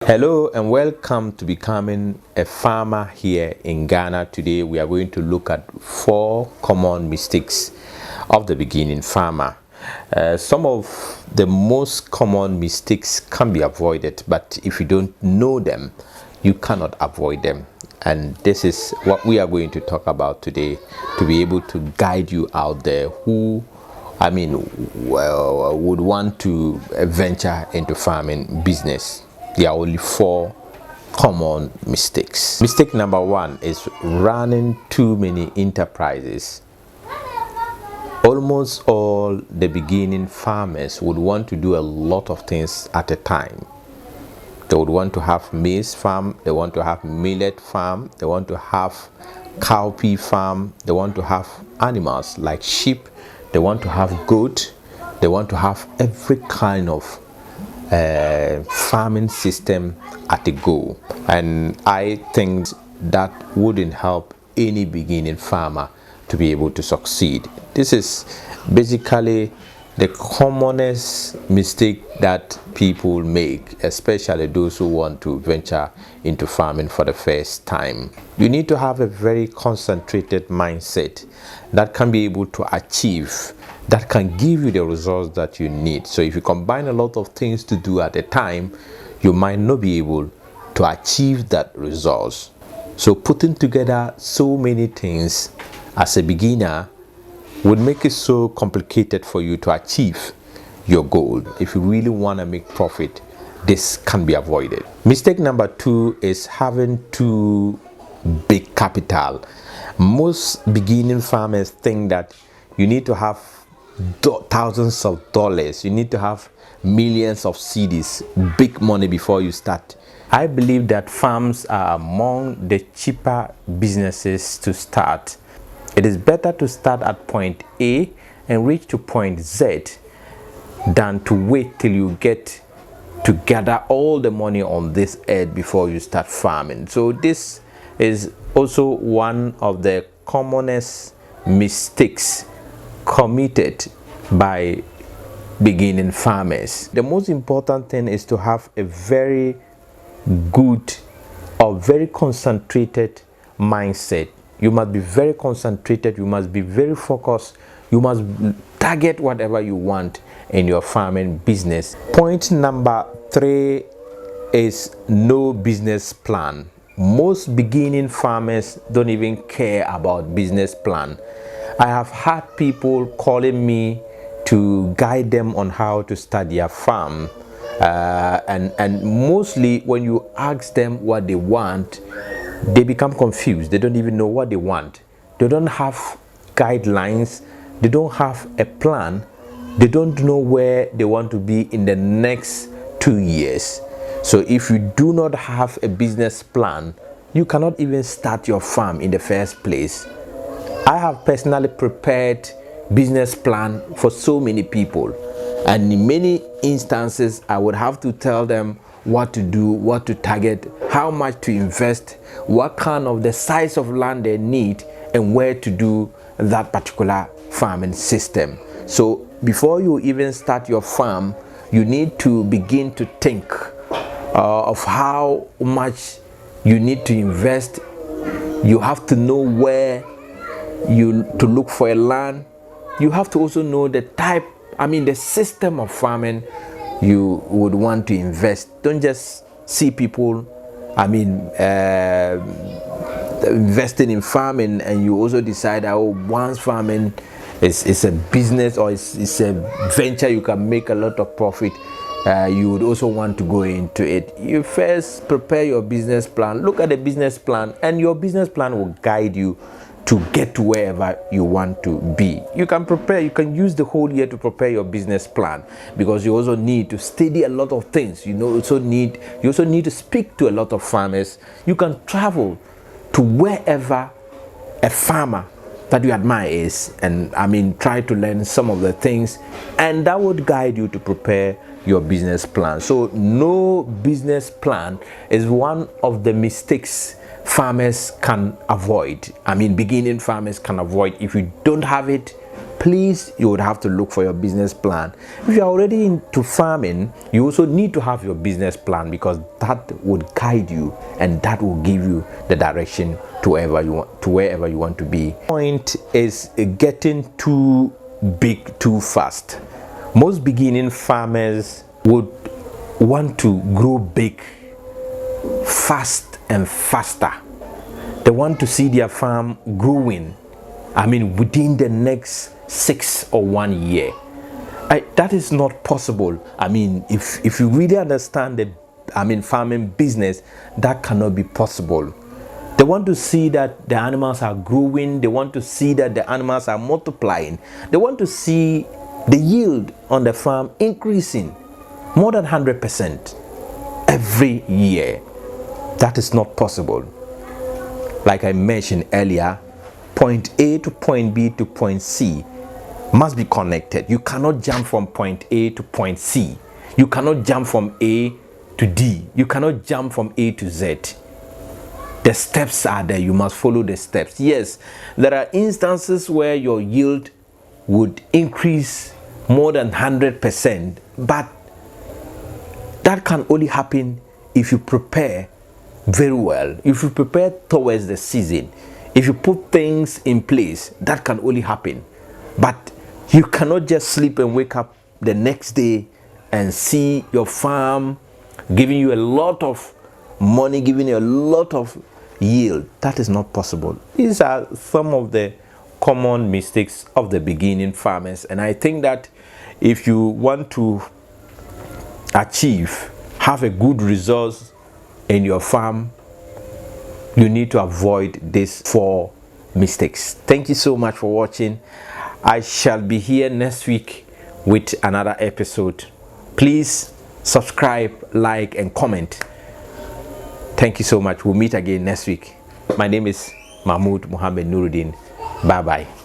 Hello and welcome to becoming a farmer here in Ghana. Today we are going to look at 4 common mistakes of the beginning farmer. Some of the most common mistakes can be avoided, but if you don't know them, you cannot avoid them. And this is what we are going to talk about today, to be able to guide you out there who would want to venture into farming business. There are only 4 common mistakes. Mistake number 1 is running too many enterprises. Almost all the beginning farmers would want to do a lot of things at a time. They would want to have maize farm, they want to have millet farm, they want to have cowpea farm, they want to have animals like sheep, they want to have goat, they want to have every kind of farming system at a go. And I think that wouldn't help any beginning farmer to be able to succeed. This is basically the commonest mistake that people make, especially those who want to venture into farming for the first time. You need to have a very concentrated mindset that can be able to achieve, that can give you the results that you need. So if you combine a lot of things to do at a time, you might not be able to achieve that results. So putting together so many things as a beginner would make it so complicated for you to achieve your goal. If you really want to make profit, this can be avoided. Mistake number 2 is having too big capital. Most beginning farmers think that you need to have thousands of dollars, you need to have millions of cedis, big money before you start. I believe that farms are among the cheaper businesses to start. It is better to start at point A and reach to point Z than to wait till you get to gather all the money on this earth before you start farming. So this is also one of the commonest mistakes committed by beginning farmers. The most important thing is to have a very good or very concentrated mindset. You must be very concentrated, you must be very focused, you must target whatever you want in your farming business. Point number 3 is no business plan. Most beginning farmers don't even care about business plan. I have had people calling me to guide them on how to start their farm, and mostly when you ask them what they want, they become confused. They don't even know what they want. They don't have guidelines, they don't have a plan, they don't know where they want to be in the next 2 years. So if you do not have a business plan, you cannot even start your farm in the first place. I have personally prepared business plan for so many people, and in many instances I would have to tell them what to do, what to target, how much to invest, what kind of the size of land they need, and where to do that particular farming system. So before you even start your farm, you need to begin to think of how much you need to invest. You have to know where to look for a land. You have to also know the the system of farming you would want to invest. Don't just see people investing in farming and you also decide that once farming is a business or it's a venture you can make a lot of profit, you would also want to go into it. You first prepare your business plan, look at the business plan, and your business plan will guide you to get to wherever you want to be. You can prepare, you can use the whole year to prepare your business plan, because you also need to study a lot of things. You also need to speak to a lot of farmers. You can travel to wherever a farmer that you admire is, and try to learn some of the things, and that would guide you to prepare your business plan. So no business plan is one of the mistakes farmers can avoid. Beginning farmers can avoid. If you don't have it, please, you would have to look for your business plan. If you're already into farming, you also need to have your business plan, because that would guide you and that will give you the direction to wherever you want to be. Point is getting too big too fast. Most beginning farmers would want to grow big fast and faster. They want to see their farm growing, within the next 6 or 1 year. That is not possible. If you really understand the farming business, that cannot be possible. They want to see that the animals are growing. They want to see that the animals are multiplying. They want to see the yield on the farm increasing more than 100% every year. That is not possible. Like I mentioned earlier, point A to point B to point C must be connected. You cannot jump from point A to point C. You cannot jump from A to D. You cannot jump from A to Z. The steps are there. You must follow the steps. Yes, there are instances where your yield would increase more than 100%, but that can only happen if you prepare very well. If you prepare towards the season, if you put things in place, that can only happen. But you cannot just sleep and wake up the next day and see your farm giving you a lot of money, giving you a lot of yield. That is not possible. These are some of the common mistakes of the beginning farmers, and I think that if you want to have a good result in your farm, you need to avoid these 4 mistakes. Thank you so much for watching. I shall be here next week with another episode. Please subscribe, like, and comment. Thank you so much. We'll meet again next week. My name is Mahmoud Mohammed Nuruddin. Bye bye.